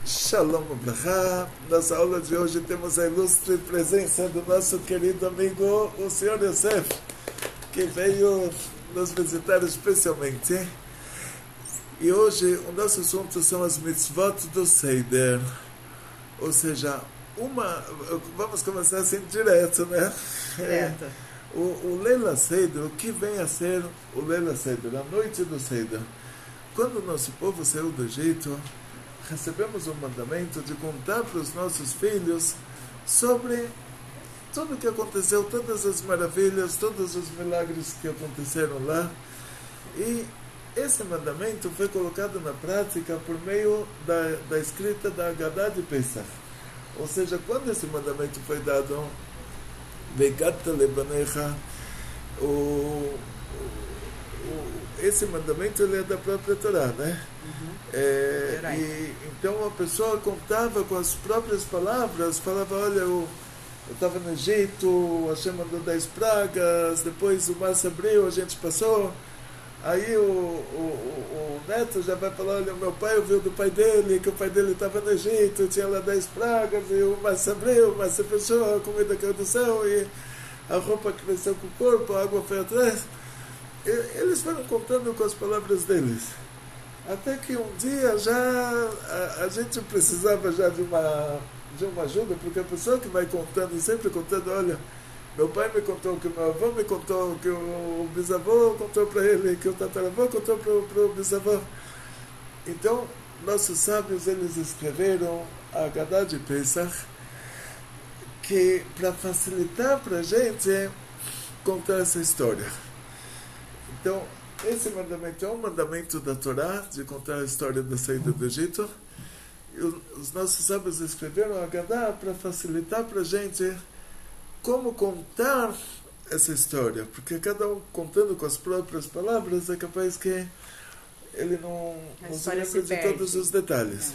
Shalom Abraham. Nessa aula de hoje temos a ilustre presença do nosso querido amigo, o Sr. Yosef, que veio nos visitar especialmente. E hoje o nosso assunto são as mitzvot do Seider. Ou seja, vamos começar assim direto, né? Direto. O Leila Seider, o que vem a ser o Leila Seider, a noite do Seider? Quando o nosso povo saiu do Egito, recebemos o mandamento de contar para os nossos filhos sobre tudo o que aconteceu, todas as maravilhas, todos os milagres que aconteceram lá. E esse mandamento foi colocado na prática por meio da escrita da Haggadah de Pesach. Ou seja, quando esse mandamento foi dado, Ve'gatta lebanecha, esse mandamento ele é da própria Torá, né? Então a pessoa contava com as próprias palavras, falava, olha, eu estava no Egito, Hashem mandou 10 pragas, depois o mar se abriu, a gente passou. Aí o neto já vai falar, olha, meu pai ouviu do pai dele, que o pai dele estava no Egito, tinha lá 10 pragas, e o mar se abriu, o mar se fechou, a comida caiu do céu, e a roupa cresceu com o corpo, a água foi atrás. Eles foram contando com as palavras deles. Até que um dia já a gente precisava já de uma ajuda, porque a pessoa que vai contando, sempre contando, olha, meu pai me contou, que meu avô me contou, que o bisavô contou para ele, que o tataravô contou para o bisavô. Então, nossos sábios, eles escreveram a Haggadah de Pesach, que para facilitar para a gente contar essa história. Então, esse mandamento é um mandamento da Torá, de contar a história da saída do Egito. E os nossos sábios escreveram a Haggadah para facilitar para a gente como contar essa história. Porque cada um contando com as próprias palavras é capaz que ele não se lembra de todos os detalhes.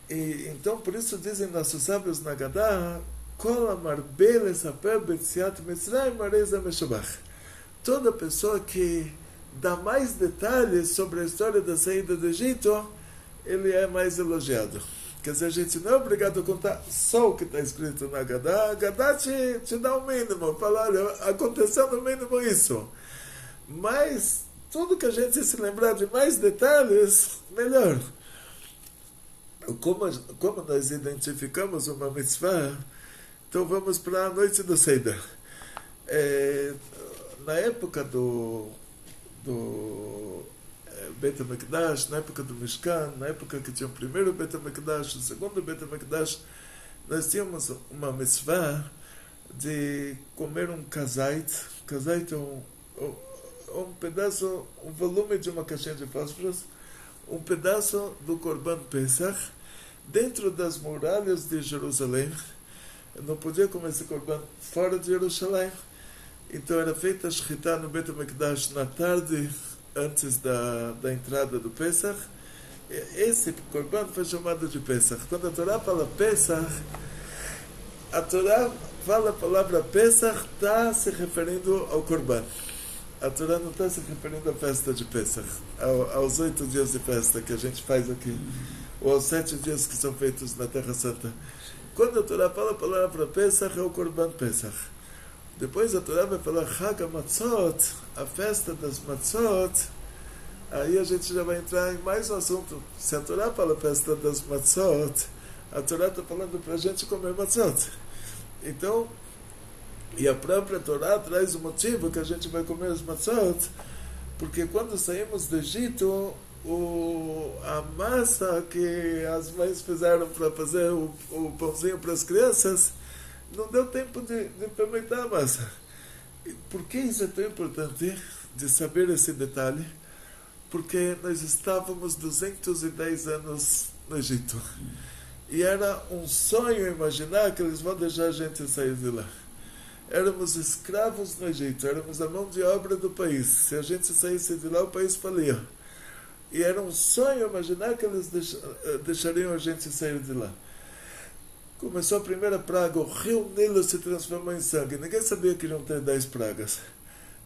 E, então, por isso dizem nossos sábios na Haggadah, Kol amarbeh lesaper b'tziat Mitzrayim areza meshabach. Toda pessoa que dá mais detalhes sobre a história da saída do Egito, ele é mais elogiado. Quer dizer, a gente não é obrigado a contar só o que está escrito na Haggadah. A Haggadah te dá o mínimo, fala, olha, aconteceu no mínimo isso. Mas tudo que a gente se lembrar de mais detalhes, melhor. Como nós identificamos uma mitzvah, então vamos para a noite do Seider. Na época do Beit HaMikdash, na época do Mishkan, na época que tinha o primeiro Beit HaMikdash, o segundo Beit HaMikdash, nós tínhamos uma mitzvah de comer um kazait. Kazait é um pedaço, um volume de uma caixinha de fósforos, um pedaço do Korban Pesach, dentro das muralhas de Jerusalém. Eu não podia comer esse Korban fora de Jerusalém. Então era feita a shechita no Beit HaMikdash na tarde, antes da entrada do Pesach. Esse Korban foi chamado de Pesach. Quando a Torá fala Pesach, a Torá fala a palavra Pesach, está se referindo ao Korban. A Torá não está se referindo à festa de Pesach, aos 8 dias de festa que a gente faz aqui, ou aos 7 dias que são feitos na Terra Santa. Quando a Torá fala a palavra Pesach, é o Korban Pesach. Depois a Torá vai falar Chag HaMatzot, a festa das Matzot. Aí a gente já vai entrar em mais um assunto. Se a Torá fala festa das Matzot, a Torá está falando para a gente comer Matzot. Então, e a própria Torá traz o motivo que a gente vai comer as Matzot, porque quando saímos do Egito, a massa que as mães fizeram para fazer o pãozinho para as crianças, não deu tempo de fermentar a massa. Por que isso é tão importante de saber esse detalhe? Porque nós estávamos 210 anos no Egito. E era um sonho imaginar que eles vão deixar a gente sair de lá. Éramos escravos no Egito, éramos a mão de obra do país. Se a gente saísse de lá, o país falia. E era um sonho imaginar que eles deixariam a gente sair de lá. Começou a primeira praga, o rio Nilo se transformou em sangue. Ninguém sabia que iam ter 10 pragas.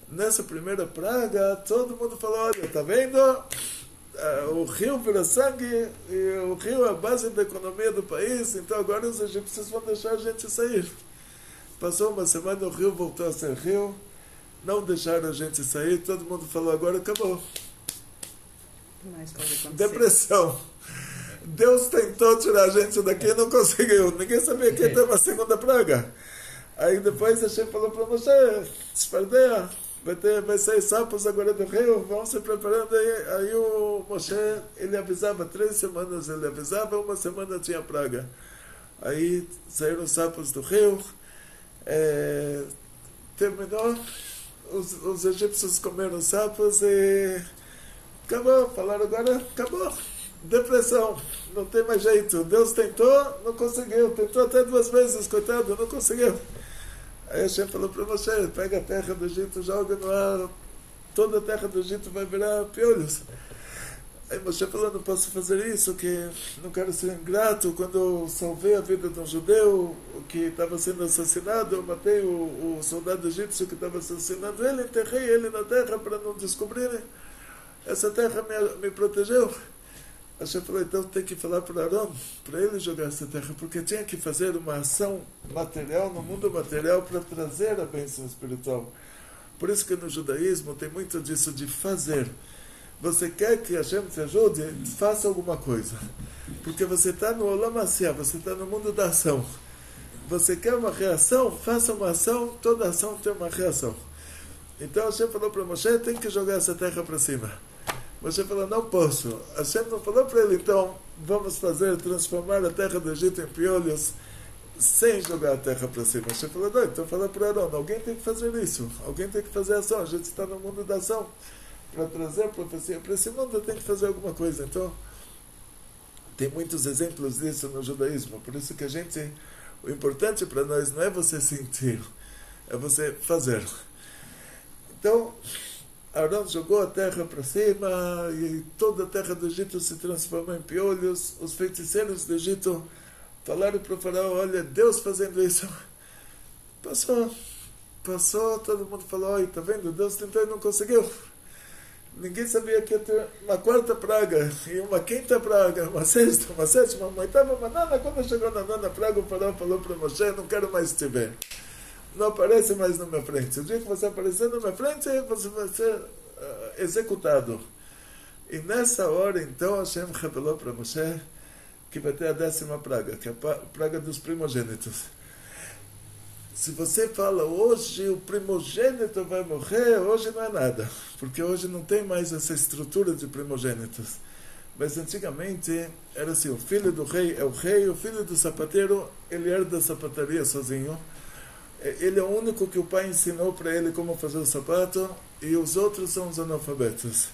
Nessa primeira praga, todo mundo falou, olha, tá vendo? o rio vira sangue, e o rio é a base da economia do país, então agora os egípcios vão deixar a gente sair. Passou uma semana, o rio voltou a ser rio, não deixaram a gente sair, todo mundo falou, agora acabou. Mais pode acontecer. Depressão. Deus tentou tirar a gente daqui e não conseguiu. Ninguém sabia que ia ter uma segunda praga. Aí depois a gente falou para Moshe, desperdeia, vai sair sapos agora do rio, vão se preparando. Aí o Moshe, ele avisava, 3 semanas ele avisava, 1 semana tinha praga. Aí saíram sapos do rio, terminou, os egípcios comeram sapos e acabou, falaram agora, acabou. Depressão, não tem mais jeito. Deus tentou, não conseguiu. Tentou até 2 vezes, coitado, não conseguiu. Aí a gente falou para Moshe, pega a terra do Egito, joga no ar, toda a terra do Egito vai virar piolhos. Aí Moshe falou, não posso fazer isso, que não quero ser ingrato. Quando eu salvei a vida de um judeu que estava sendo assassinado, eu matei o soldado egípcio que estava assassinando ele, enterrei ele na terra para não descobrirem. Essa terra me protegeu. A gente falou, então tem que falar para Arão, para ele jogar essa terra, porque tinha que fazer uma ação material, no mundo material, para trazer a bênção espiritual. Por isso que no judaísmo tem muito disso de fazer. Você quer que a Hashem te ajude? Faça alguma coisa. Porque você está no Olam Asiá, você está no mundo da ação. Você quer uma reação? Faça uma ação, toda ação tem uma reação. Então a Hashem falou para Moshe, tem que jogar essa terra para cima. Moshe falou, não posso. Hashem não falou para ele, então, vamos transformar a terra do Egito em piolhos, sem jogar a terra para cima. Hashem falou, não, então fala para Arão, alguém tem que fazer isso, alguém tem que fazer ação, a gente está no mundo da ação. Para trazer profecia para esse mundo, tem que fazer alguma coisa. Então, tem muitos exemplos disso no judaísmo, por isso que o importante para nós não é você sentir, é você fazer. Então, Arão jogou a terra para cima e toda a terra do Egito se transformou em piolhos. Os feiticeiros do Egito falaram para o faraó, olha, Deus fazendo isso. Passou, todo mundo falou, olha, está vendo, Deus tentou e não conseguiu. Ninguém sabia que ia ter uma 4ª praga, e uma 5ª praga, uma 6ª, uma 7ª, uma 8ª, uma 9ª. Quando chegou na 9ª praga, o faraó falou para Moshe, não quero mais te ver. Não aparece mais na minha frente. O dia que você aparecer na minha frente, você vai ser executado. E nessa hora, então, Hashem revelou para Moshe que vai ter a 10ª praga, que é a praga dos primogênitos. Se você fala, hoje o primogênito vai morrer, hoje não é nada, porque hoje não tem mais essa estrutura de primogênitos. Mas antigamente era assim, o filho do rei é o rei, o filho do sapateiro, ele herda a sapataria sozinho. Ele é o único que o pai ensinou para ele como fazer o sapato, e os outros são os analfabetos.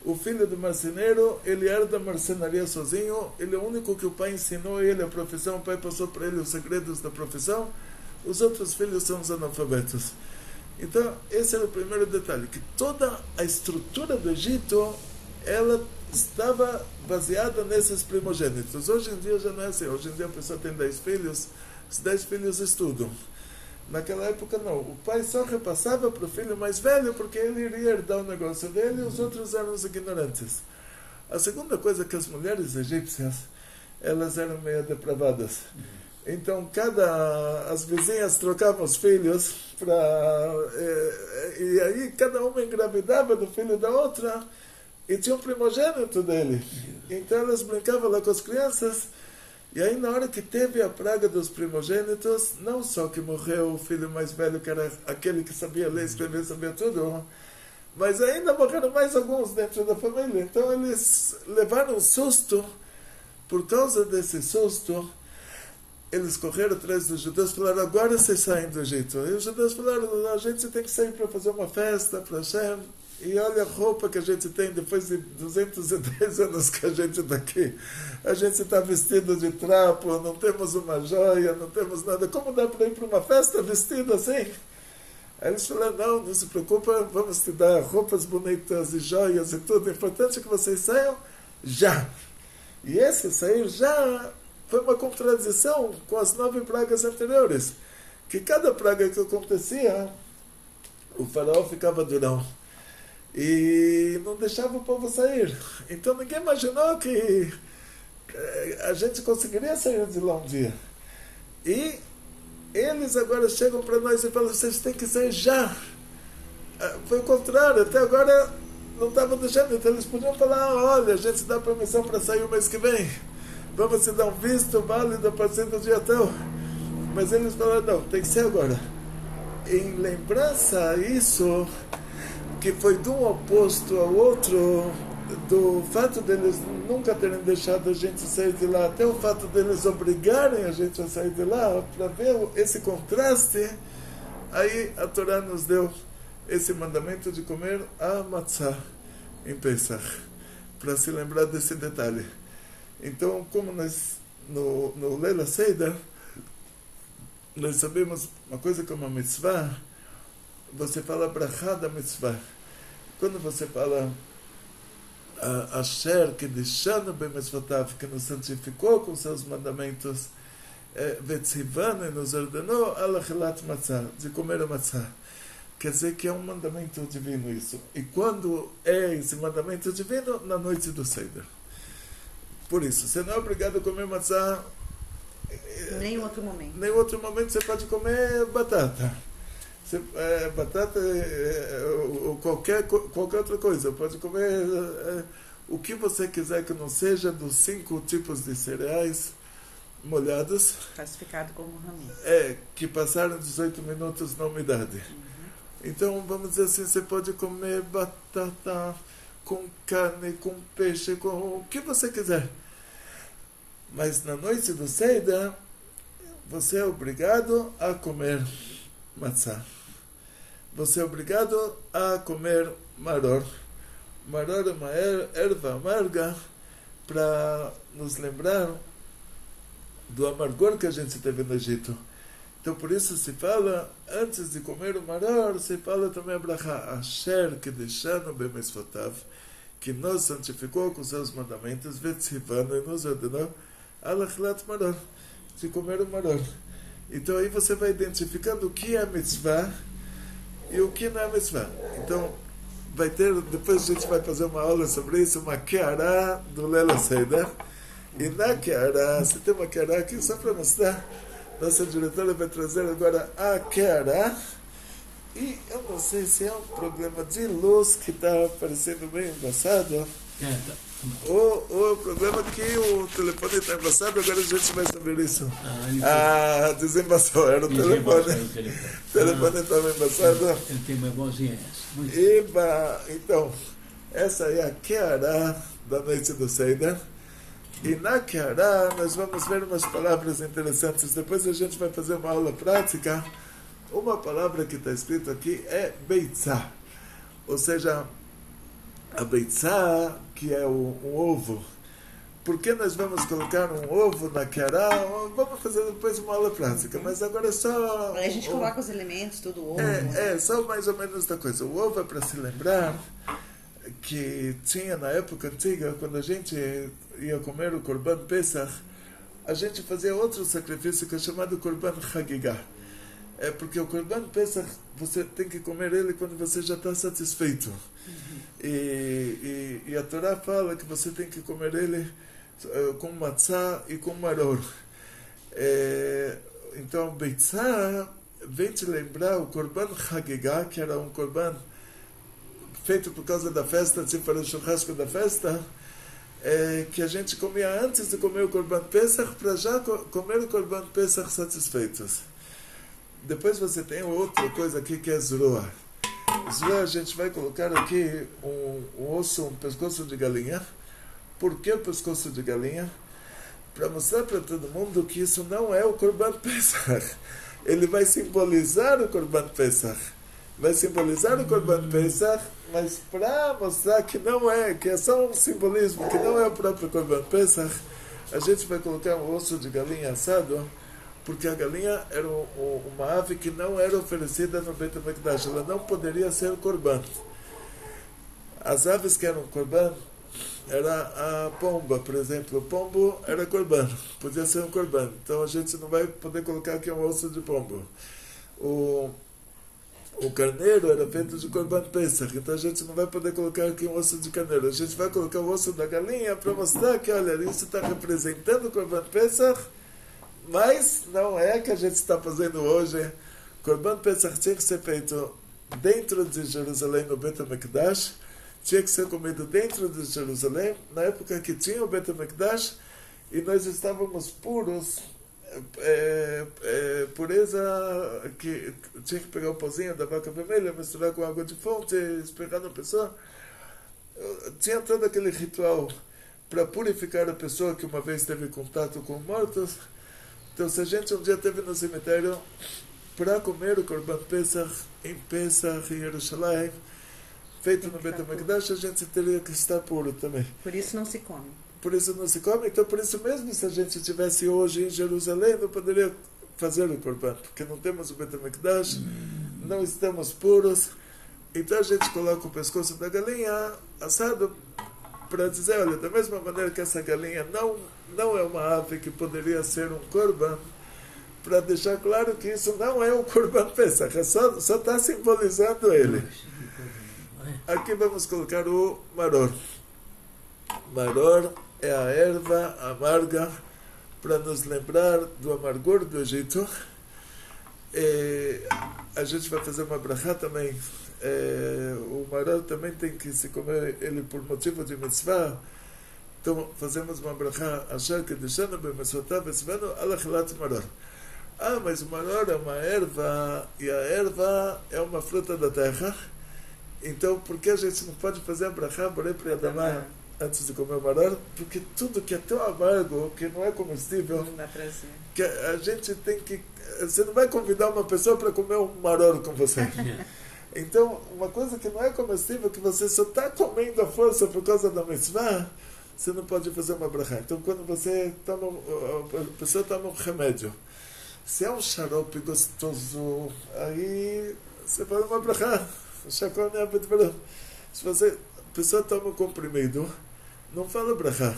O filho do marceneiro, ele herda a marcenaria sozinho, ele é o único que o pai ensinou ele a profissão, o pai passou para ele os segredos da profissão, os outros filhos são os analfabetos. Então, esse era o primeiro detalhe, que toda a estrutura do Egito, ela estava baseada nesses primogênitos. Hoje em dia já não é assim, hoje em dia a pessoa tem 10 filhos, os 10 filhos estudam. Naquela época não, o pai só repassava para o filho mais velho porque ele iria herdar o negócio dele e os outros eram os ignorantes. A segunda coisa é que as mulheres egípcias, elas eram meio depravadas. Então as vizinhas trocavam os filhos e aí cada uma engravidava do filho da outra e tinha um primogênito dele. Então elas brincavam lá com as crianças. E aí, na hora que teve a praga dos primogênitos, não só que morreu o filho mais velho, que era aquele que sabia ler, escrever, sabia tudo, mas ainda morreram mais alguns dentro da família. Então, eles levaram um susto. Por causa desse susto, eles correram atrás dos judeus e falaram, agora vocês saem do Egito. E os judeus falaram, a gente tem que sair para fazer uma festa para Hashem. E olha a roupa que a gente tem depois de 210 anos que a gente está aqui. A gente está vestido de trapo, não temos uma joia, não temos nada. Como dá para ir para uma festa vestido assim? Aí eles falaram, não se preocupa, vamos te dar roupas bonitas e joias e tudo. O importante é que vocês saiam já. E esse sair já foi uma contradição com as 9 pragas anteriores. Que cada praga que acontecia, o faraó ficava durão. e não deixava o povo sair. Então ninguém imaginou que a gente conseguiria sair de lá um dia. E eles agora chegam para nós e falam: vocês têm que sair já. Foi o contrário, até agora não estavam deixando. Então eles podiam falar: olha, a gente dá permissão para sair o mês que vem, vamos te dar um visto válido a partir do dia tal. Mas eles falaram: não, tem que ser agora. Em lembrança a isso, que foi de um oposto ao outro, do fato deles nunca terem deixado a gente sair de lá, até o fato deles obrigarem a gente a sair de lá, para ver esse contraste, aí a Torá nos deu esse mandamento de comer a matzah em Pesach, para se lembrar desse detalhe. Então, como nós no Leila Seder, nós sabemos uma coisa como a mitzvah, você fala brachá da mitzvah. Quando você fala Asher Kedishanu b'mitzvotav, que nos santificou com seus mandamentos, Vetzivanu, nos ordenou alachilat matzah, de comer a matzah. Quer dizer que é um mandamento divino isso. E quando é esse mandamento divino? Na noite do Seder. Por isso, você não é obrigado a comer matzah. Nem outro momento. Nem outro momento você pode comer batata. Batata ou qualquer outra coisa. Pode comer o que você quiser que não seja dos 5 tipos de cereais molhados. Classificado como ramin. Que passaram 18 minutos na umidade. Então, vamos dizer assim, você pode comer batata com carne, com peixe, com o que você quiser. Mas na noite do Seder, você é obrigado a comer matzah. Você é obrigado a comer maror. Maror é uma erva amarga para nos lembrar do amargor que a gente teve no Egito. Então, por isso se fala, antes de comer o maror, se fala também a brachá, Asher Kedishanu b'mitzvotav, que nos santificou com seus mandamentos, Vetzivanu, e nos ordenou alachilat maror, de comer o maror. Então aí você vai identificando o que é mitzvah e o que não é mitzvah. Então vai ter, depois a gente vai fazer uma aula sobre isso, uma keará do Leila Seder. E na keará, você tem uma keará aqui só para mostrar, nossa diretora vai trazer agora a keará. E eu não sei se é um problema de luz que está parecendo bem embaçado. O problema é que o telefone está embaçado, agora a gente vai saber isso. Desembaçou, era o telefone. O telefone estava embaçado. Ele tem uma vozinha essa. Então, essa é a Keará da noite do Seder. E na Keará nós vamos ver umas palavras interessantes. Depois a gente vai fazer uma aula prática. Uma palavra que está escrita aqui é Beitzá. Ou seja, a Beitzá, que é um ovo. Por que nós vamos colocar um ovo na Keará? Vamos fazer depois uma aula prática, mas agora é só... Aí a gente coloca os elementos, tudo o ovo. Só mais ou menos da coisa. O ovo é para se lembrar que tinha na época antiga, quando a gente ia comer o Korban Pesach, a gente fazia outro sacrifício que é chamado Korban Hagigah. Porque o Korban Pesach, você tem que comer ele quando você já está satisfeito. E a Torá fala que você tem que comer ele com matzah e com maror. Então, Beitzá vem te lembrar o Korban Hagigah, que era um Korban feito por causa da festa, tipo para o churrasco da festa, que a gente comia antes de comer o Korban Pesach, para já comer o Korban Pesach satisfeitos. Depois você tem outra coisa aqui que é Zroa. Zroa a gente vai colocar aqui um osso, um pescoço de galinha. Por que o pescoço de galinha? Para mostrar para todo mundo que isso não é o Korban Pesach. Ele vai simbolizar o Korban Pesach. Vai simbolizar o Korban Pesach, mas para mostrar que não é, que é só um simbolismo, que não é o próprio Korban Pesach, a gente vai colocar um osso de galinha assado, porque a galinha era uma ave que não era oferecida no Beit HaMikdash, ela não poderia ser Korban. As aves que eram Korban era a pomba, por exemplo. O pombo era Korban, podia ser um Korban. Então a gente não vai poder colocar aqui um osso de pombo. o carneiro era feito de Corban Pesach, então a gente não vai poder colocar aqui um osso de carneiro, a gente vai colocar o osso da galinha para mostrar que, olha, isso está representando o Corban Pesach, mas não é que a gente está fazendo hoje. Corban Pesach tinha que ser feito dentro de Jerusalém, no Bet HaMikdash, tinha que ser comido dentro de Jerusalém, na época que tinha o Bet HaMikdash, e nós estávamos puros, pureza que tinha que pegar o pozinho da vaca vermelha, misturar com água de fonte, espegar na pessoa. Tinha todo aquele ritual para purificar a pessoa que uma vez teve contato com mortos. Então, se a gente um dia esteve no cemitério para comer o Corban Pesach em Pesach, em Jerusalém, feito no Bet HaMikdash, a gente teria que estar puro também. Por isso não se come. Por isso não se come, então por isso mesmo, se a gente estivesse hoje em Jerusalém, não poderia fazer o Corban, porque não temos o Bet HaMikdash, não estamos puros, então a gente coloca o pescoço da galinha assado para dizer, olha, da mesma maneira que essa galinha não é uma ave que poderia ser um Corban, para deixar claro que isso não é o Corban Pesach, só está simbolizando ele. Aqui vamos colocar o maror. Maror é a erva amarga para nos lembrar do amargor do Egito. A gente vai fazer uma brachá também. O maror também tem que se comer ele por motivo de mitzvah. Então fazemos uma brachá asher kedishanu b'mitzvotav v'tzivanu al achilat maror. Mas o maror é uma erva, e a erva é uma fruta da terra. Então, por que a gente não pode fazer a brachá borei pri adamah antes de comer o maror? Porque tudo que é tão amargo, que não é comestível, Não dá prazer. que a gente tem que... Você não vai convidar uma pessoa para comer um maror com você. Então, uma coisa que não é comestível, que você só está comendo à força por causa da mitzvah, você não pode fazer uma brachá. Então, quando você toma, a pessoa toma um remédio, se é um xarope gostoso, aí você faz uma brachá. Se a pessoa toma um comprimido, não fala brachá.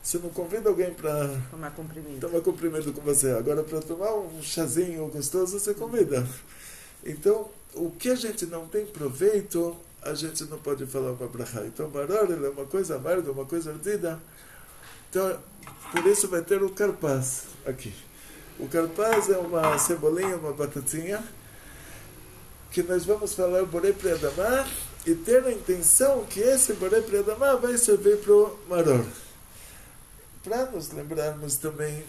Você não convida alguém para Tomar comprimido. tomar comprimido com você. Agora, para tomar um chazinho gostoso, você convida. Então, o que a gente não tem proveito, a gente não pode falar uma brachá. Então, maror é uma coisa amarga, uma coisa ardida. Então, por isso vai ter o carpaz aqui. O carpaz é uma cebolinha, uma batatinha, que nós vamos falar borei pri adamah e ter a intenção que esse borei pri adamah vai servir para o maror. Para nos lembrarmos também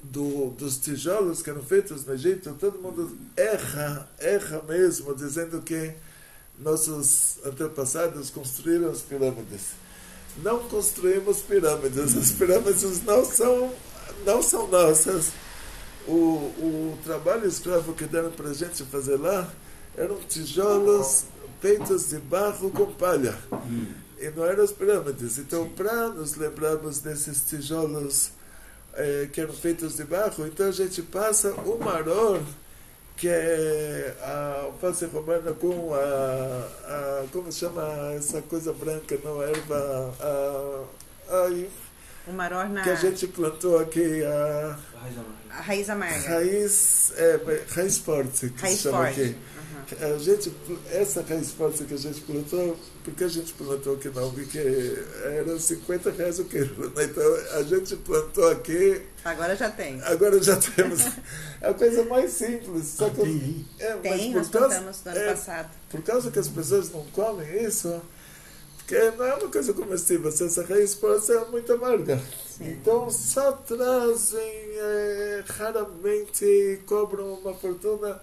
dos tijolos que eram feitos no Egito, todo mundo erra mesmo, dizendo que nossos antepassados construíram as pirâmides. Não construímos pirâmides, as pirâmides não são nossas. O trabalho escravo que deram para a gente fazer lá eram tijolos feitos de barro com palha. E não eram as pirâmides. Então, para nos lembrarmos desses tijolos que eram feitos de barro, então a gente passa o maror, que é a alface romana com como se chama essa coisa branca, não, a erva, O maror na... que a gente plantou aqui, a raiz amarga. raiz forte, que Raiz se chama forte. aqui. Essa raiz forte que a gente plantou, porque a gente plantou aqui não, porque eram 50 reais o quilo, né? Então a gente plantou aqui, Agora já tem. agora já temos. É a coisa mais simples. Só que, Tem, mas nós plantamos no ano passado. por causa que as pessoas não comem isso, porque não é uma coisa comestível, se essa raiz pode ser muito amarga. Sim. Então só trazem, raramente cobram uma fortuna.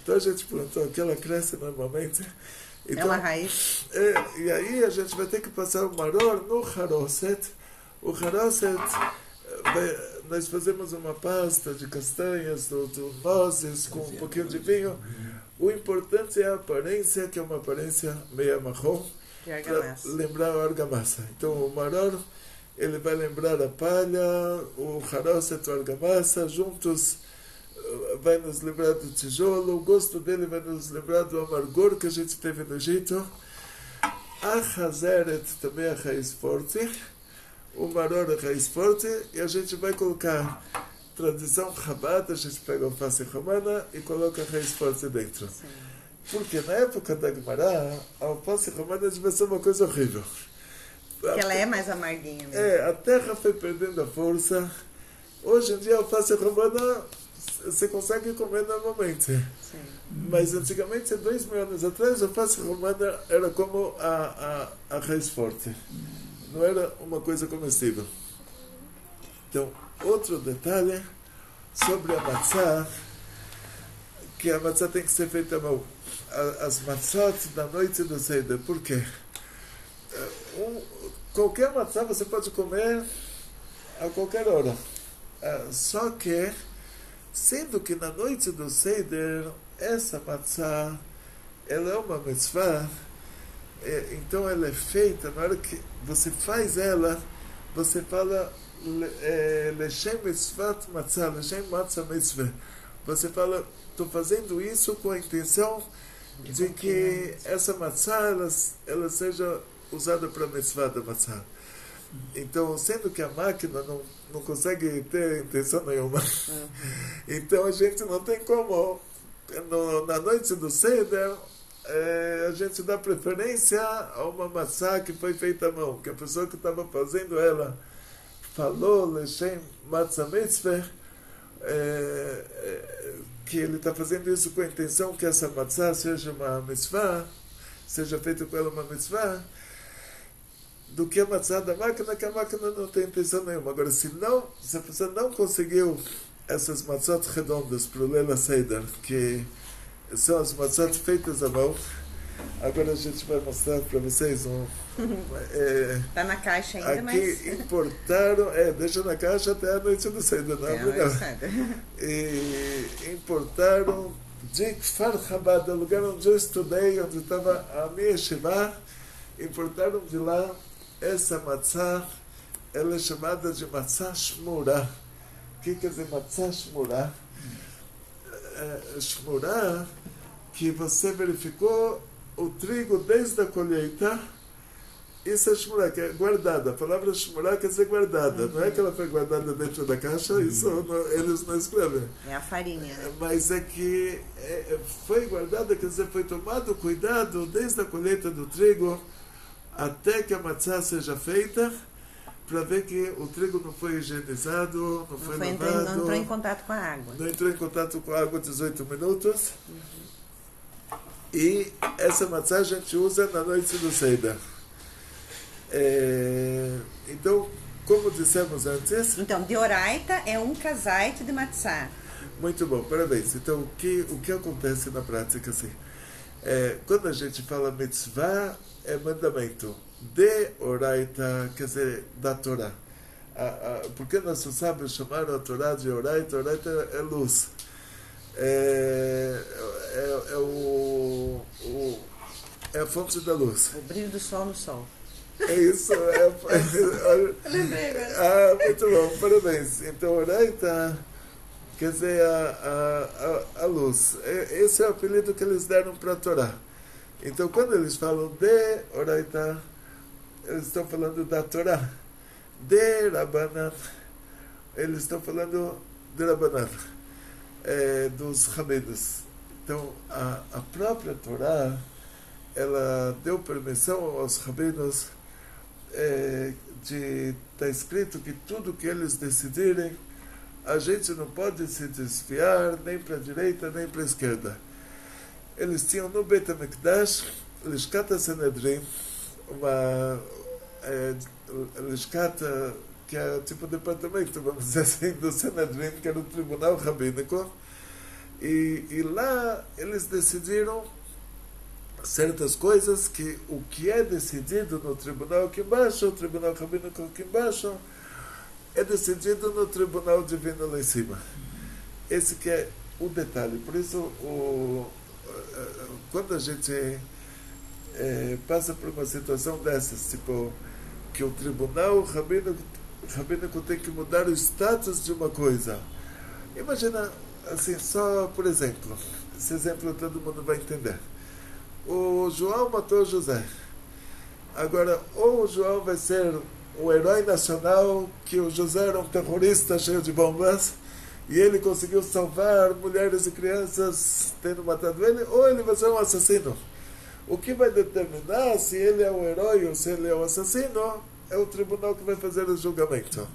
Então a gente plantou aqui, ela cresce normalmente. Então, É uma raiz. e aí a gente vai ter que passar o maror no haroset. O haroset, nós fazemos uma pasta de castanhas, do nozes, com um pouquinho de vinho. O importante é a aparência, que é uma aparência meio marrom, De para argamassa. lembrar a argamassa. Então o maror, ele vai lembrar a palha, o haroset, a argamassa, juntos vai nos lembrar do tijolo, o gosto dele vai nos lembrar do amargor que a gente teve no Egito. A hazeret também é a raiz forte, o maror é a raiz forte, e a gente vai colocar tradição Chabad, a gente pega a alface romana e coloca raiz forte dentro. Sim. Porque na época da Gemara, a alface romana devia ser uma coisa horrível. Porque ela é mais amarguinha mesmo. A terra foi perdendo a força. Hoje em dia a alface romana você consegue comer normalmente. Sim. Mas antigamente, 2000 anos atrás, a alface romana era como a raiz forte. Não era uma coisa comestível. Então, outro detalhe sobre a matzá, que a matzá tem que ser feita à mão. As matzot da noite do Seder. Por quê? Qualquer matzá você pode comer a qualquer hora. Só que, sendo que na noite do Seder, essa matzá, ela é uma mitzvah, então ela é feita, na hora que você faz ela, você fala Leshem mitzvat matzah, Leshem matzah mitzvah. Você fala, estou fazendo isso com a intenção de que essa matzah ela seja usada para a mitzvah da matzah. Então, sendo que a máquina não consegue ter intenção nenhuma, então a gente não tem como, na noite do Seder, a gente dá preferência a uma matzah que foi feita à mão, que a pessoa que estava fazendo ela falou Leshem matzah mitzvah, que ele está fazendo isso com a intenção que essa matzah seja uma mitzvah, seja feita com ela uma mitzvah, do que a matzah da máquina, que a máquina não tem intenção nenhuma. Agora, se a pessoa não conseguiu essas matzot redondas para o Leila Seder, que são as matzot feitas à mão, agora a gente vai mostrar para vocês Está na caixa ainda, aqui mas... importaram, deixa na caixa até a noite do Seder, não é melhor. E importaram de Kfar Chabad, o lugar onde eu estudei, onde estava a minha yeshiva, importaram de lá essa matzah, ela é chamada de matzah shmurah. O que quer dizer matzah shmurah? Shmurah, que você verificou o trigo desde a colheita, isso é shmurah, que é guardada. A palavra shmurah quer dizer guardada, não é que ela foi guardada dentro da caixa, isso eles não escrevem. É a farinha. Mas é que foi guardada, quer dizer, foi tomado cuidado desde a colheita do trigo até que a matzá seja feita, para ver que o trigo não foi higienizado, não foi lavado. Não entrou em contato com a água. Não entrou em contato com a água 18 minutos. E essa matzá a gente usa na noite do Seder. Então, como dissemos antes... Então, deoraita é um kazait de matzá. Muito bom, parabéns. Então, o que acontece na prática assim? Quando a gente fala mitzvah, é mandamento. De oraita, quer dizer, da Torá. Porque nossos sábios chamaram a Torá de oraita? Oraita é luz. É a fonte da luz. O brilho do sol no sol. É isso. Lembrei agora. Muito bom, parabéns. Então, oraita quer dizer a luz. Esse é o apelido que eles deram para a Torá. Então, quando eles falam de oraita, eles estão falando da Torá. De Rabanan, eles estão falando de Rabanan, dos rabinos. Então, a própria Torá, ela deu permissão aos rabinos de estar escrito que tudo que eles decidirem, a gente não pode se desviar nem para a direita nem para a esquerda. Eles tinham no Beit HaMikdash, Lishkat HaSanedrin, uma Lishkat, que é tipo departamento, vamos dizer assim, do Sanedrin, que era o tribunal rabínico, e lá eles decidiram certas coisas que o que é decidido no tribunal aqui embaixo, o tribunal rabínico aqui embaixo, é decidido no tribunal divino lá em cima. Esse que é o detalhe. Por isso, quando a gente passa por uma situação dessas, tipo, que o tribunal rabínico tem que mudar o status de uma coisa. Imagina, assim, só por exemplo, esse exemplo todo mundo vai entender. O João matou José. Agora, ou o João vai ser o herói nacional, que o José era um terrorista cheio de bombas, e ele conseguiu salvar mulheres e crianças tendo matado ele, ou ele vai ser um assassino. O que vai determinar se ele é o herói ou se ele é o assassino é o tribunal que vai fazer o julgamento.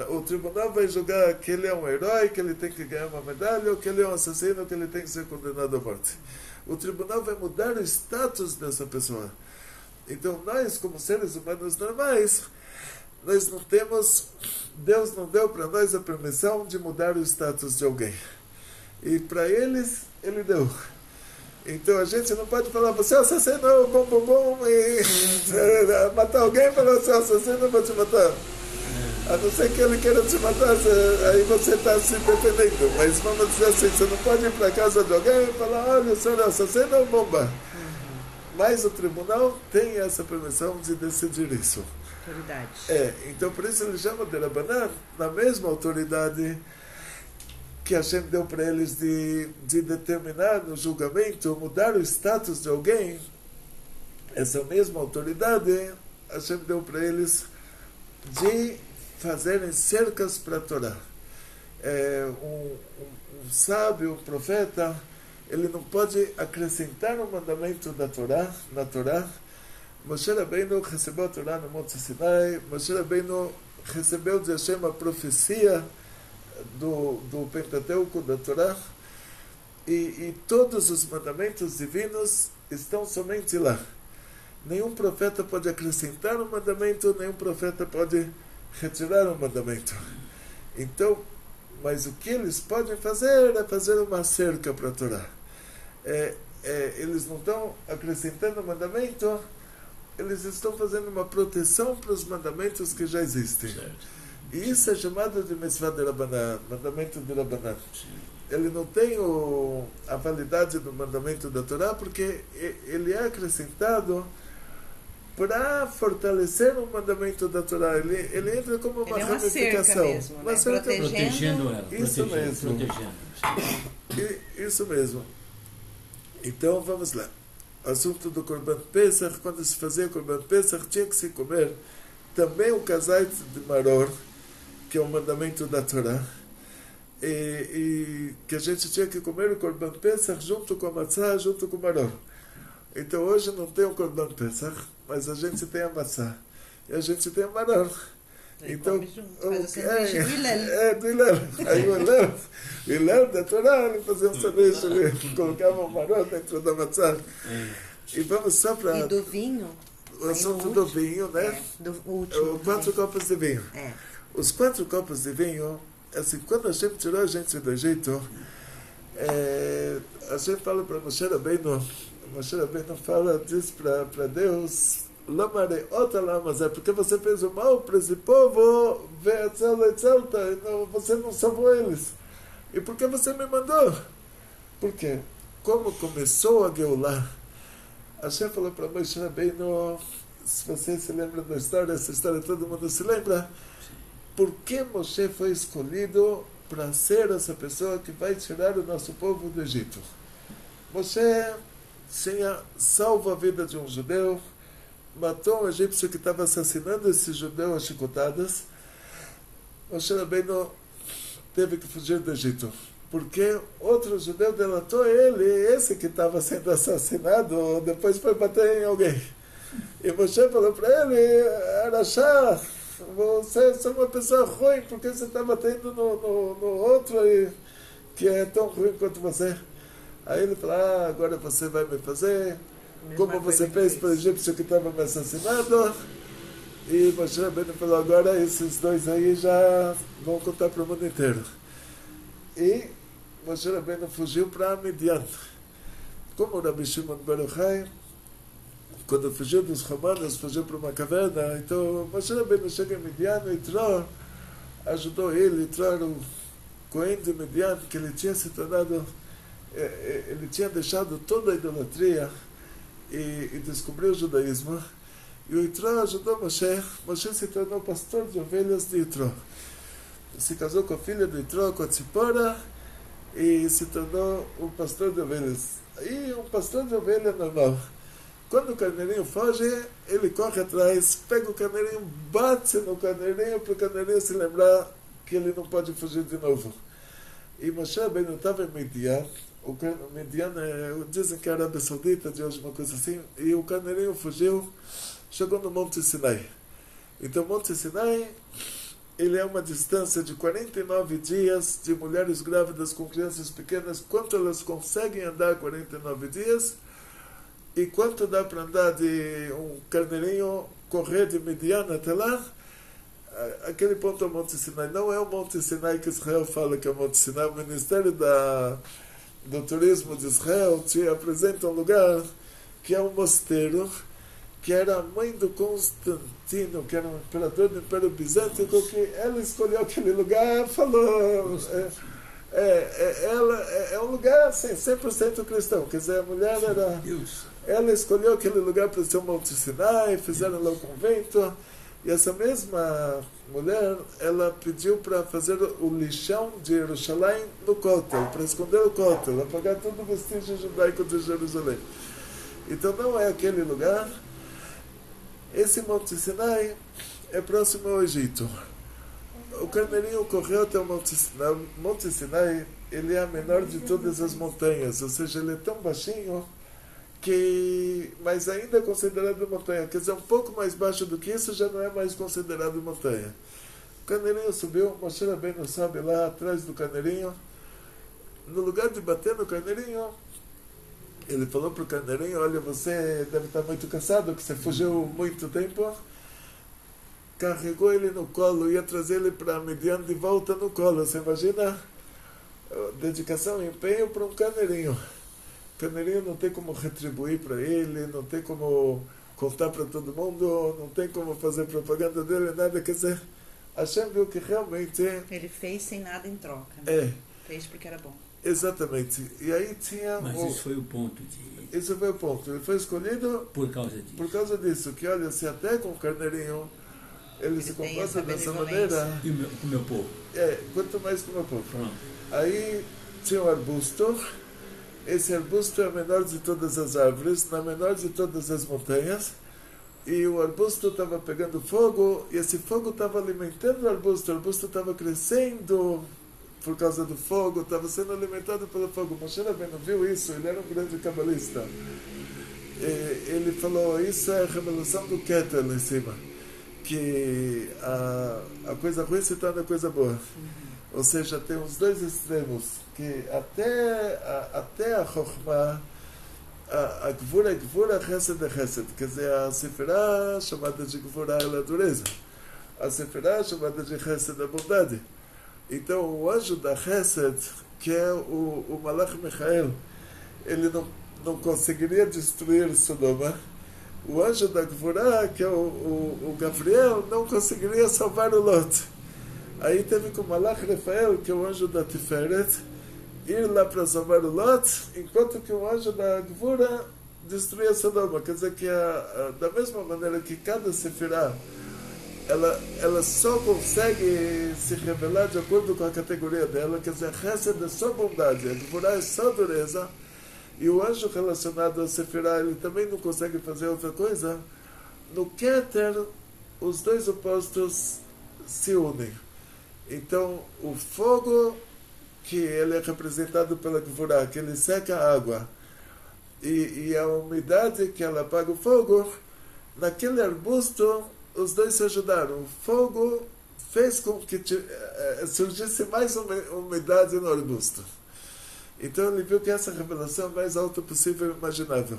O tribunal vai julgar que ele é um herói, que ele tem que ganhar uma medalha, ou que ele é um assassino, que ele tem que ser condenado à morte. O tribunal vai mudar o status dessa pessoa. Então nós, como seres humanos normais, nós não temos, Deus não deu para nós a permissão de mudar o status de alguém. E para eles, Ele deu. Então a gente não pode falar, você é assassino, bom, bom, bom, e matar alguém, falar, você é assassino, eu vou te matar. A não ser que ele queira te matar, aí você está se defendendo. Mas vamos dizer assim, você não pode ir para a casa de alguém e falar, olha, o senhor é assassino ou bomba. Mas o tribunal tem essa permissão de decidir isso. Autoridade. Então por isso ele chama de Rabanan, na mesma autoridade que Hashem deu para eles de determinar no julgamento, mudar o status de alguém. Essa mesma autoridade Hashem deu para eles de fazerem cercas para a Torá. Um sábio, um profeta, ele não pode acrescentar um mandamento da Torá, na Torá. Moshe Rabbeinu recebeu a Torá no Monte Sinai. Moshe Rabbeinu recebeu de Hashem a profecia do Pentateuco, da Torá. E todos os mandamentos divinos estão somente lá. Nenhum profeta pode acrescentar um mandamento, nenhum profeta pode retirar um mandamento. Então, mas o que eles podem fazer é fazer uma cerca para a Torá. Eles não estão acrescentando mandamento, eles estão fazendo uma proteção para os mandamentos que já existem. Certo. E isso é chamado de Mitzvah de Rabanan, mandamento de Rabanan. Ele não tem a validade do mandamento da Torá, porque ele é acrescentado para fortalecer o mandamento da Torá. Ele entra como uma ramificação. Mesmo, né? Protegendo ela. Isso mesmo. Isso mesmo. Então vamos lá. O assunto do Korban Pesach, quando se fazia Korban Pesach, tinha que se comer também o kazait de maror, que é o mandamento da Torá, e que a gente tinha que comer o Korban Pesach junto com a matzá, junto com o maror. Então hoje não tem o Korban Pesach, mas a gente tem a matzá e a gente tem a maror. Então, do Hillel. Do Hillel. Aí o Hillel da Torá, ele fazia um sanduíche, ele colocava o maror dentro da matzá. E vamos só para... E do vinho? O assunto do vinho, né? Do último. 4 copos de vinho. Os 4 copos de vinho, assim, quando a gente tirou a gente do Egito, a gente fala para Moshe Rabbeinu diz para Deus, porque você fez o mal para esse povo, você não salvou eles. E por que você me mandou? Por quê? Como começou a Geulah, Hashem falou para Moshe Rabbeinu, se você se lembra da história, essa história todo mundo se lembra, por que Moshe foi escolhido para ser essa pessoa que vai tirar o nosso povo do Egito? Moshe tinha salvo a vida de um judeu, matou um egípcio que estava assassinando esse judeu a chicotadas. Moshe Rabbeinu teve que fugir do Egito, porque outro judeu delatou ele, esse que estava sendo assassinado, depois foi bater em alguém. E Moshe falou para ele, Arachá, você é uma pessoa ruim, porque você está batendo no outro que é tão ruim quanto você. Aí ele falou, agora você vai me fazer como você fez para o egípcio que estava me assassinando. E Moshe Rabbeinu falou, agora esses dois aí já vão contar para o mundo inteiro. E Moshe Rabbeinu fugiu para Midian. Como o Rabi Shimon bar Yochai, quando fugiu dos romanos, fugiu para uma caverna. Então Moshe Rabbeinu chega em Midian, e Yitro ajudou ele, Yitro era o Cohen de Midian, que ele tinha se tornado, ele tinha deixado toda a idolatria e descobriu o judaísmo. E o Yitro ajudou Moshe. Moshe se tornou pastor de ovelhas de Yitro. Se casou com a filha do Yitro, com a Tzipora, e se tornou um pastor de ovelhas. E um pastor de ovelha normal. Quando o carneirinho foge, ele corre atrás, pega o carneirinho, bate no carneirinho, para o carneirinho se lembrar que ele não pode fugir de novo. E Moshe Rabbeinu estava em Midian. Midian dizem que é a Arábia Saudita, de hoje uma coisa assim. E o carneirinho fugiu, chegou no Monte Sinai. Então, Monte Sinai, ele é uma distância de 49 dias de mulheres grávidas com crianças pequenas, quanto elas conseguem andar 49 dias e quanto dá para andar de um carneirinho, correr de Midian até lá. Aquele ponto é o Monte Sinai. Não é o Monte Sinai que Israel fala que é o Monte Sinai. O Ministério do Turismo de Israel te apresenta um lugar que é um mosteiro, que era a mãe do Constantino, que era um imperador do Império Bizântico, que ela escolheu aquele lugar, falou... É um lugar assim, 100% cristão. Quer dizer, a mulher era... Ela escolheu aquele lugar para ser o Monte Sinai, fizeram lá o convento, e essa mesma mulher, ela pediu para fazer o lixão de Jerusalém no Kotel, para esconder o Kotel, apagar todo o vestígio judaico de Jerusalém. Então não é aquele lugar. Esse Monte Sinai é próximo ao Egito. O carneirinho correu até o Monte Sinai. O Monte Sinai, ele é a menor de todas as montanhas, ou seja, ele é tão baixinho mas ainda é considerado montanha. Quer dizer, um pouco mais baixo do que isso já não é mais considerado montanha. O carneirinho subiu, Moshe Rabbeinu sobe lá atrás do carneirinho. No lugar de bater no carneirinho, ele falou para o carneirinho: olha, você deve estar muito cansado, que você fugiu muito tempo. Carregou ele no colo, ia trazer ele para Midian de volta no colo. Você imagina dedicação e empenho para um carneirinho. O carneirinho não tem como retribuir para ele, não tem como contar para todo mundo, não tem como fazer propaganda dele, nada. Quer dizer, Hashem viu que realmente... Ele fez sem nada em troca. Fez porque era bom. Exatamente. E aí tinha... Mas isso foi o ponto de... Isso foi o ponto. Ele foi escolhido por causa disso. Por causa disso. Que olha, se até com o carneirinho ele se comporta dessa maneira... E com o meu povo. Quanto mais com o meu povo. Pronto. Aí tinha um arbusto. Esse arbusto é a menor de todas as árvores, na menor de todas as montanhas. E o arbusto estava pegando fogo, e esse fogo estava alimentando o arbusto estava crescendo por causa do fogo, estava sendo alimentado pelo fogo. Moshe Rabbeinu viu isso, ele era um grande cabalista. Ele falou, isso é a revelação do Keter lá em cima, que a coisa ruim se torna coisa boa. Ou seja, tem os dois extremos, que até a Chokhmah, a Gvura é Gvura, Chesed é Chesed. Quer dizer, a Sefirah, chamada de Gvura, ela é a dureza. A Sefirah, chamada de Chesed, é a bondade. Então, o anjo da Chesed, que é o Malach Michael, ele não conseguiria destruir Sodoma. O anjo da Gvura, que é o Gabriel, não conseguiria salvar o Lot. Aí teve com o Malach Rafael, que é o anjo da Tiferet, ir lá para salvar o Lot, enquanto que o anjo da Gvura destruía Sodoma. Quer dizer que da mesma maneira que cada Sefirah, ela só consegue se revelar de acordo com a categoria dela, quer dizer, a Chesed é só bondade, a Gvura é só dureza, e o anjo relacionado a Sefirah, ele também não consegue fazer outra coisa. No Keter, os dois opostos se unem. Então, o fogo, que ele é representado pela Gvura, que ele seca a água, e a umidade que ela apaga o fogo, naquele arbusto, os dois se ajudaram. O fogo fez com que surgisse mais umidade no arbusto. Então, ele viu que essa revelação é a mais alta possível e imaginável.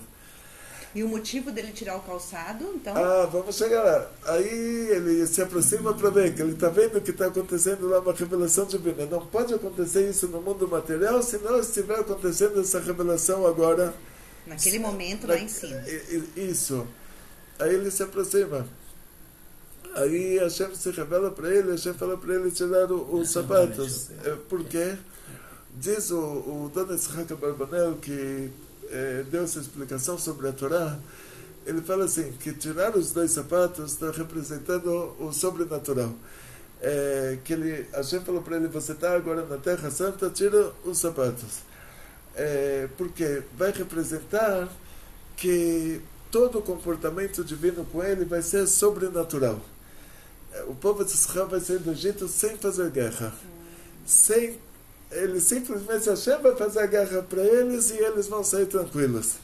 E o motivo dele tirar o calçado, então? Vamos chegar lá. Aí ele se aproxima para ver, que ele está vendo que está acontecendo lá uma revelação divina. Não pode acontecer isso no mundo material, se não estiver acontecendo essa revelação agora. Naquele momento, lá em cima. Isso. Aí ele se aproxima. Aí Hashem se revela para ele, Hashem fala para ele tirar os sapatos. Por quê? Diz o Dono Yitzhak Abarbanel, que deu essa explicação sobre a Torá. Ele fala assim, que tirar os dois sapatos está representando o sobrenatural. Hashem falou para ele, você está agora na Terra Santa, tira os sapatos. Porque vai representar que todo o comportamento divino com ele vai ser sobrenatural. O povo de Israel vai sair do Egito sem fazer guerra, sem Eles simplesmente, Hashem vai fazer a guerra para eles e eles vão sair tranquilos.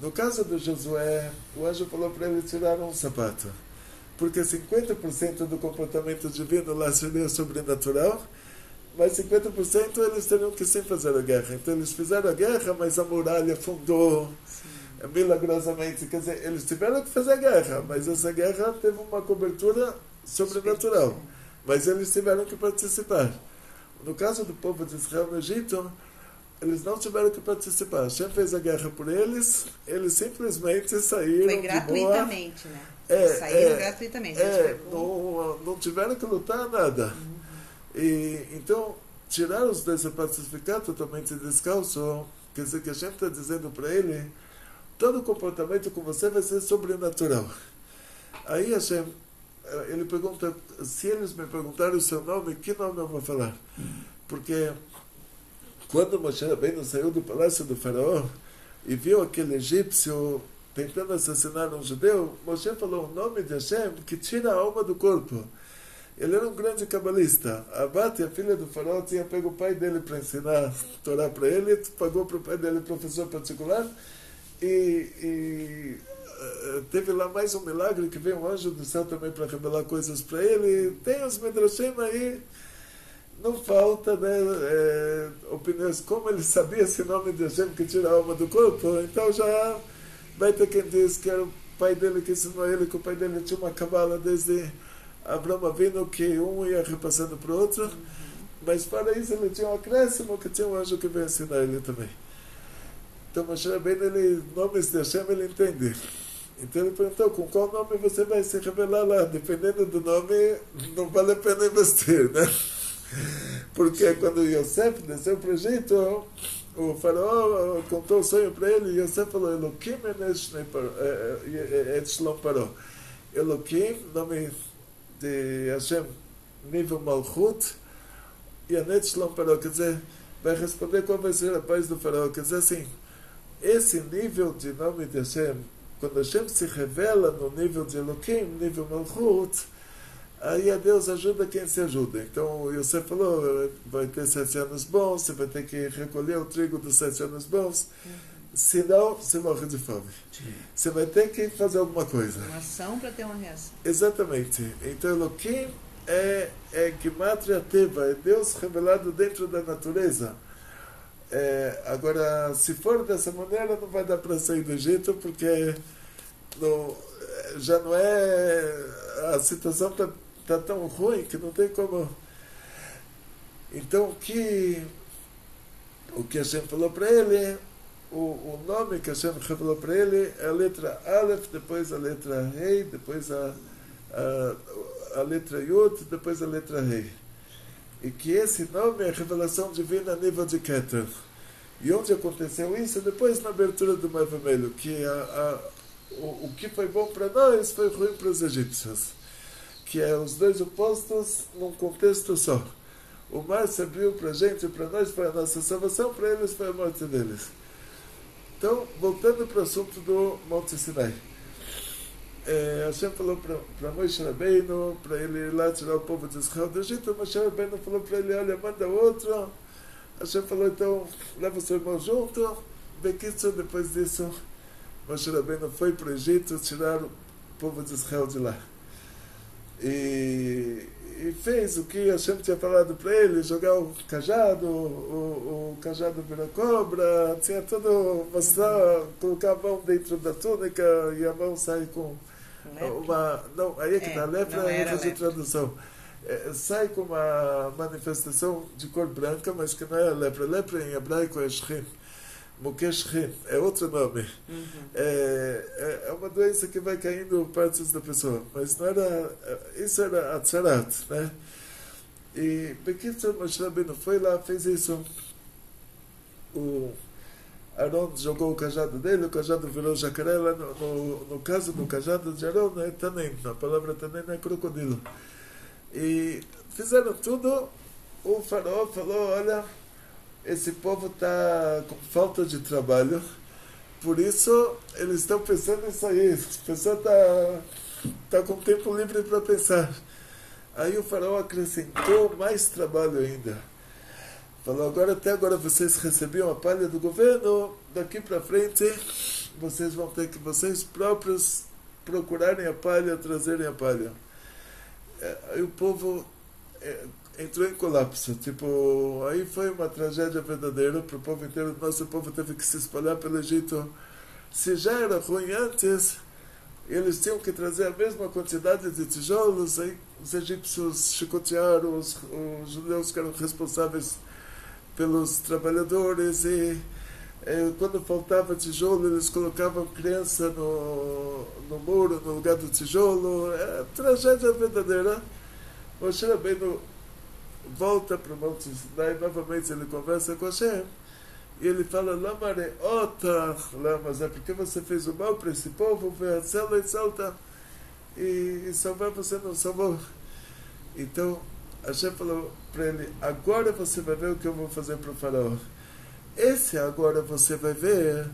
No caso de Josué, o anjo falou para ele tirar um sapato, porque 50% do comportamento divino lá seria sobrenatural, mas 50% eles teriam que sim fazer a guerra. Então eles fizeram a guerra, mas a muralha afundou milagrosamente. Quer dizer, eles tiveram que fazer a guerra, mas essa guerra teve uma cobertura sobrenatural. Mas eles tiveram que participar. No caso do povo de Israel no Egito, eles não tiveram que participar. Hashem fez a guerra por eles, eles simplesmente saíram. Foi gratuitamente, né? Saíram gratuitamente. Não tiveram que lutar nada. E, então, tirar os 10 sapatos e ficar totalmente descalço, quer dizer que Hashem está dizendo para ele, todo comportamento com você vai ser sobrenatural. Aí Hashem, ele pergunta, se eles me perguntarem o seu nome, que nome eu vou falar? Porque quando Moshe Rabbeinu saiu do palácio do faraó e viu aquele egípcio tentando assassinar um judeu, Moshe falou o nome de Hashem que tira a alma do corpo. Ele era um grande cabalista. A Bate, a filha do faraó, tinha pego o pai dele para ensinar a Torá para ele, pagou para o pai dele professor particular e teve lá mais um milagre que veio um anjo do céu também para revelar coisas para ele. Tem os Midrashim aí, não falta, né, opiniões, como ele sabia esse nome de Hashem que tira a alma do corpo, então já vai ter quem diz que era o pai dele que ensinou ele, que o pai dele tinha uma cabala desde Abraão Avinu, que um ia repassando para o outro, mas para isso ele tinha um acréscimo, que tinha um anjo que veio ensinar ele também. Então Moshe Rabbeinu, ele, nomes de Hashem ele entende. Então ele perguntou, com qual nome você vai se revelar lá? Dependendo do nome, não vale a pena investir, né? Porque quando Yosef desceu para o Egito, o faraó contou o sonho para ele, e Yosef falou, Eloquim et Shlom Paró. Eloquim, nome de Hashem, nível Malchut, e Anet Shlom Paró, quer dizer, vai responder qual vai ser a paz do faraó. Quer dizer assim, esse nível de nome de Hashem, quando Hashem se revela no nível de Eloquim, nível Malchut, aí a Deus ajuda quem se ajuda. Então o Yosef falou, vai ter 7 anos bons, você vai ter que recolher o trigo dos 7 anos bons, senão você morre de fome. Sim. Você vai ter que fazer alguma coisa. Uma ação para ter uma reação. Exatamente. Então Eloquim é Gematria Teva, é Deus revelado dentro da natureza. Agora, se for dessa maneira, não vai dar para sair do Egito, porque já não é... A situação está tão ruim que não tem como... Então, o que Hashem falou para ele, o nome que Hashem revelou para ele é a letra Aleph, depois a letra Rei, depois a letra Yud, depois a letra Rei. E que esse nome é a revelação divina a nível de Keter. E onde aconteceu isso? Depois na abertura do Mar Vermelho, que o que foi bom para nós foi ruim para os egípcios. Que é os dois opostos num contexto só. O mar se abriu para a gente, para nós foi a nossa salvação, para eles foi a morte deles. Então, voltando para o assunto do Monte Sinai. Hashem falou para Moshe Rabbeinu, para ele ir lá tirar o povo de Israel do Egito. Moshe Rabbeinu falou para ele, olha, manda outro. Hashem falou, então, leva o seu irmão junto. Bekitsu, depois disso, Moshe Rabbeinu foi para o Egito tirar o povo de Israel de lá. E fez o que Hashem tinha falado para ele, jogar o cajado, o cajado vira cobra, tinha tudo, mostrar, colocar a mão dentro da túnica e a mão sai com uma... Não, aí é que está, lepra é erro de tradução. Sai com uma manifestação de cor branca, mas que não é lepra. Lepra em hebraico é shrim. Mukeshrim, é outro nome. É uma doença que vai caindo partes da pessoa, mas não era, isso era atzarat, né? E Bekitzer Moshe Rabbeinu foi lá, fez isso. O Aaron jogou o cajado dele, o cajado virou jacaré. Lá no caso do cajado de Aaron é tanem, a palavra tanem é crocodilo. E fizeram tudo. O faraó falou, olha, esse povo está com falta de trabalho, por isso eles estão pensando em sair. A pessoa está com tempo livre para pensar. Aí o faraó acrescentou mais trabalho ainda. falou, agora até agora vocês recebiam a palha do governo, daqui para frente vocês vão ter que vocês próprios procurarem a palha, trazerem a palha. Aí o povo entrou em colapso, tipo, aí foi uma tragédia verdadeira para o povo inteiro. Nosso povo teve que se espalhar pelo Egito. Se já era ruim antes, eles tinham que trazer a mesma quantidade de tijolos. Aí os egípcios chicotearam os judeus que eram responsáveis pelos trabalhadores, e quando faltava tijolo eles colocavam criança no muro no lugar do tijolo. Tragédia verdadeira. Moshe Rabbeinu volta para o Monte Sinai, novamente ele conversa com Hashem e ele fala, Lamare otach, mas é porque você fez o mal para esse povo, e salvar você não salvou. Então Hashem falou para ele, agora você vai ver o que eu vou fazer para o faraó. Esse agora você vai ver,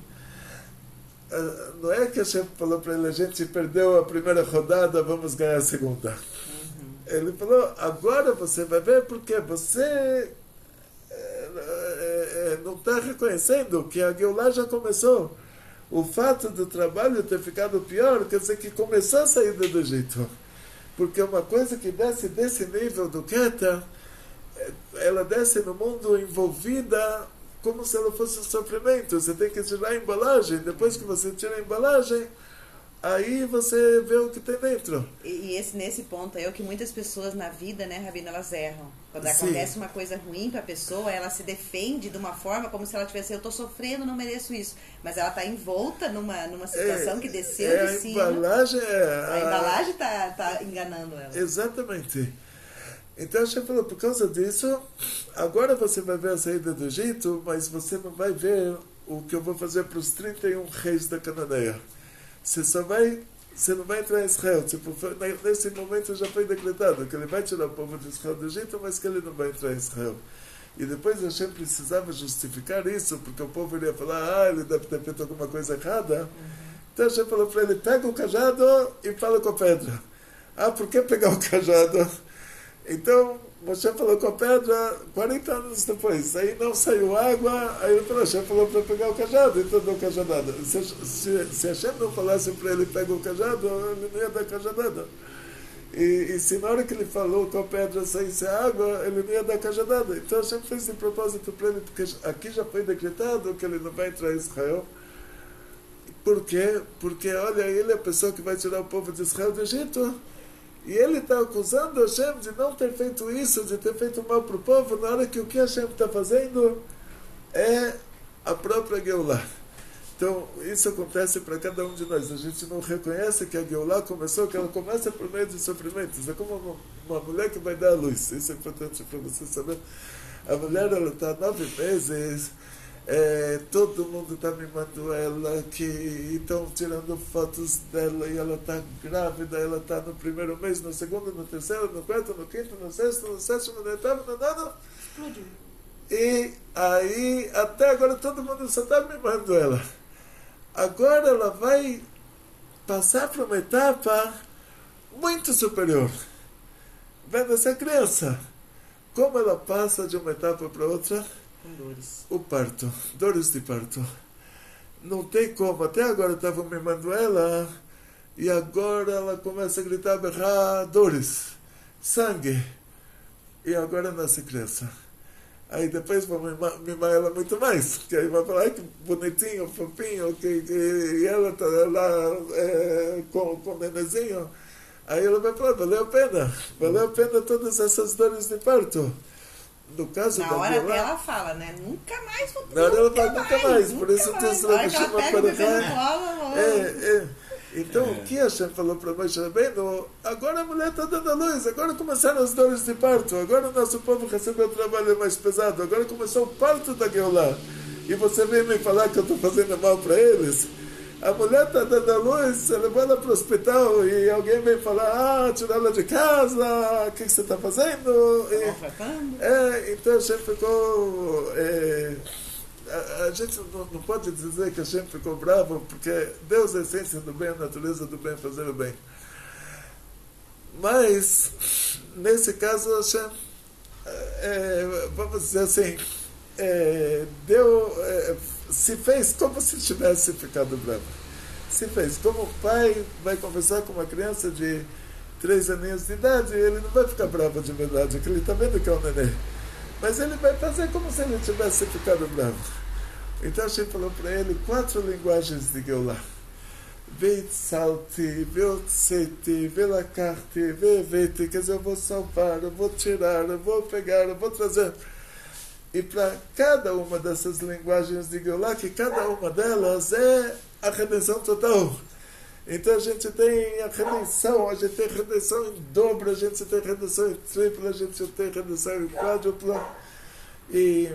não é que Hashem falou para ele, a gente perdeu a primeira rodada, vamos ganhar a segunda. Ele falou, agora você vai ver porque você não está reconhecendo que a Geulah já começou. O fato do trabalho ter ficado pior quer dizer que começou a saída do Egito. Porque uma coisa que desce desse nível do Keter, ela desce no mundo envolvida como se ela fosse um sofrimento. Você tem que tirar a embalagem. Depois que você tira a embalagem, aí você vê o que tem dentro. E nesse ponto é o que muitas pessoas na vida, né, Rabino, elas erram. Quando acontece uma coisa ruim para a pessoa, ela se defende de uma forma como se ela tivesse, eu estou sofrendo, não mereço isso. Mas ela está envolta numa situação que desceu de cima. A embalagem está enganando ela. Exatamente. Então a gente falou, por causa disso, agora você vai ver a saída do Egito, mas você não vai ver o que eu vou fazer para os 31 reis da Cananeia. Você não vai entrar em Israel. Tipo, nesse momento já foi decretado que ele vai tirar o povo de Israel do Egito, mas que ele não vai entrar em Israel. E depois Hashem precisava justificar isso, porque o povo iria falar, ele deve ter feito alguma coisa errada. Então Hashem falou para ele, pega o cajado e fala com a pedra. Por que pegar o cajado? Então Moshe falou com a pedra 40 anos depois. Aí não saiu água, aí o Hashem falou para pegar o cajado, então deu cajadada. Se Hashem não falasse para ele pega o cajado, ele não ia dar cajadada. E se na hora que ele falou com a pedra saísse água, ele não ia dar cajadada. Então Hashem fez de propósito para ele, porque aqui já foi decretado que ele não vai entrar em Israel. Por quê? Porque, olha, ele é a pessoa que vai tirar o povo de Israel do Egito. E ele está acusando Hashem de não ter feito isso, de ter feito mal para o povo, na hora que o que Hashem está fazendo é a própria Geulah. Então, isso acontece para cada um de nós. A gente não reconhece que a Geulah começou, que ela começa por meio de sofrimentos. É como uma mulher que vai dar à luz. Isso é importante para você saber. A mulher, ela está 9 meses... todo mundo está mimando ela, que estão tirando fotos dela e ela está grávida, ela está no primeiro mês, no segundo, no terceiro, no quarto, no quinto, no sexto, no sétimo, no oitavo, no nono. E aí, até agora todo mundo só está mimando ela. Agora ela vai passar para uma etapa muito superior. Vendo essa criança, como ela passa de uma etapa para outra? Dores. O parto, dores de parto. Não tem como, até agora estavam mimando ela e agora ela começa a gritar, berrar, dores, sangue. E agora nasce criança. Aí depois vão mimar ela muito mais, porque aí vai falar, ai que bonitinho, fofinho, e ela está lá com o nenenzinho. Aí ela vai falar, valeu a pena todas essas dores de parto. No caso na da hora Geulah, até ela fala, né? Nunca mais vou na hora ela fala nunca mais. Por isso tem esse nome chama Então o que Hashem falou para Moshe Rabbeinu, agora a mulher está dando a luz, agora começaram as dores de parto, agora o nosso povo recebeu o trabalho mais pesado, agora começou o parto da Geulah. E você vem me falar que eu estou fazendo mal para eles? A mulher está dando a luz, você levou ela para o hospital e alguém vem falar, tirar ela de casa, o que você está fazendo? Então a gente ficou... a gente não pode dizer que a gente ficou bravo, porque Deus é a essência do bem, a natureza do bem, fazer o bem. Mas, nesse caso, a gente, vamos dizer assim, se fez como se tivesse ficado bravo. Se fez como o pai vai conversar com uma criança de 3 aninhos de idade, ele não vai ficar bravo de verdade, porque ele está vendo que é um neném. Mas ele vai fazer como se ele tivesse ficado bravo. Então a gente falou para ele 4 linguagens de Geulah. Veitzalti, veotzeti, velakarte, vevete, quer dizer, eu vou salvar, eu vou tirar, eu vou pegar, eu vou trazer. E para cada uma dessas linguagens de Geulah, que cada uma delas é a redenção total. Então a gente tem a redenção em dobro, a gente tem redenção em triplo, a gente tem redenção em quádrupla. E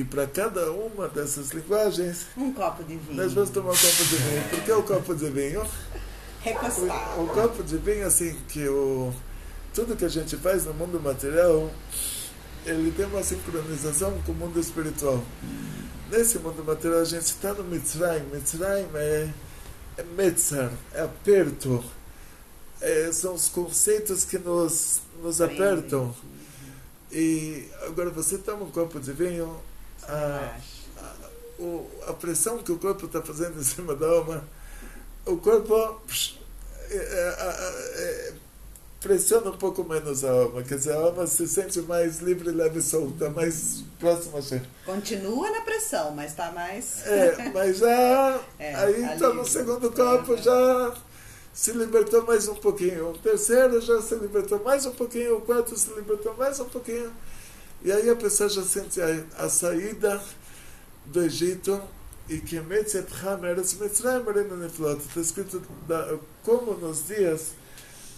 para cada uma dessas linguagens, um copo de vinho. Nós vamos tomar um copo de vinho. Por que o copo de vinho? Recostar. O copo de vinho, assim, que tudo que a gente faz no mundo material, ele tem uma sincronização com o mundo espiritual. Nesse mundo material, a gente está no Mitzrayim. Mitzrayim é Metzar, é aperto. São os conceitos que nos apertam. E agora você toma um copo de vinho, a pressão que o corpo está fazendo em cima da alma, o corpo pressiona um pouco menos a alma, quer dizer, a alma se sente mais livre, leve e solta, mais próxima a gente. Continua na pressão, mas está mais... mas já, aí está no segundo copo, já se libertou mais um pouquinho, o terceiro já se libertou mais um pouquinho, o quarto se libertou mais um pouquinho, e aí a pessoa já sente a saída do Egito, e que está escrito como nos dias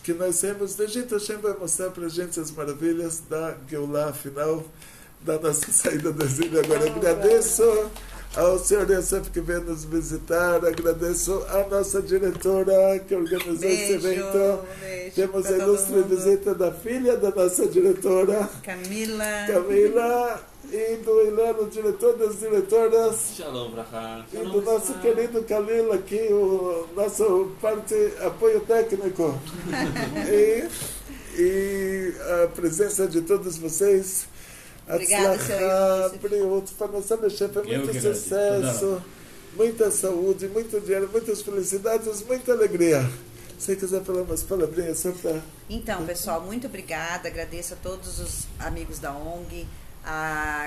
que nós saímos do Egito, Hashem vai mostrar para a gente as maravilhas da Geulah final, da nossa saída do exílio. Agora agradeço ao Sr. Yosef que veio nos visitar, agradeço à nossa diretora que organizou esse evento. Temos a ilustre visita da filha da nossa diretora, Camila, e do Ilano, diretor das diretoras. Shalom, Brachá. E do nosso querido Khalil aqui, o nosso apoio técnico. e a presença de todos vocês. Obrigada, Senhor. Para nossa chefe, muito sucesso, muita saúde, muito dinheiro, muitas felicidades, muita alegria. Se quiser falar umas palavrinhas só para... Então, pessoal, muito obrigada. Agradeço a todos os amigos da ONG.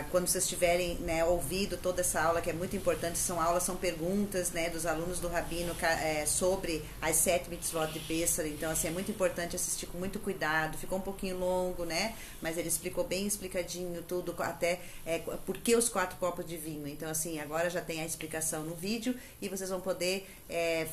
Quando vocês tiverem, né, ouvido toda essa aula, que é muito importante, são perguntas, né, dos alunos do Rabino sobre as 7 mitzvot de Pessah. Então, assim, é muito importante assistir com muito cuidado. Ficou um pouquinho longo, né, mas ele explicou bem explicadinho tudo, até por que os 4 copos de vinho. Então, assim, agora já tem a explicação no vídeo e vocês vão poder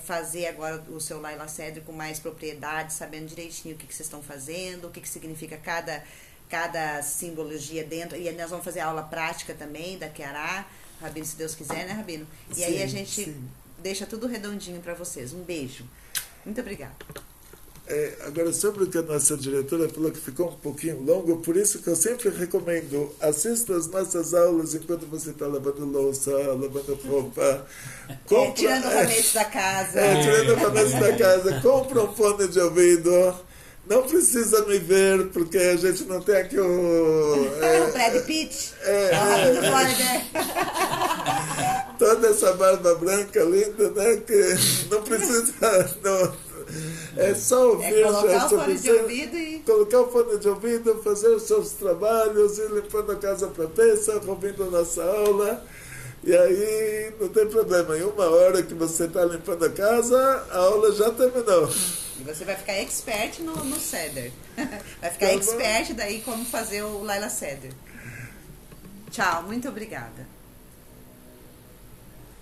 fazer agora o seu Laila Seder com mais propriedade, sabendo direitinho o que vocês estão fazendo, o que significa cada simbologia dentro, e nós vamos fazer a aula prática também da Kiará, Rabino, se Deus quiser, né, Rabino? E aí a gente deixa tudo redondinho para vocês. Um beijo. Muito obrigada. Agora, sobre o que a nossa diretora falou que ficou um pouquinho longo, por isso que eu sempre recomendo, assista as nossas aulas enquanto você está lavando louça, lavando roupa. Tirando o ramete da casa. Tirando o ramete da casa. Compra um fone de ouvido. Não precisa me ver, porque a gente não tem aqui o Brad Pitt. Toda essa barba branca linda, né? Que não precisa. Não, é só ouvir. Colocar o fone de ouvido e... Colocar o fone de ouvido, fazer os seus trabalhos, ir limpando a casa para Pessah, ouvindo a nossa aula. E aí não tem problema. Em 1 hora que você está limpando a casa, a aula já terminou. E você vai ficar expert no Seder. Vai ficar expert daí como fazer o Laila Seder. Tchau, muito obrigada.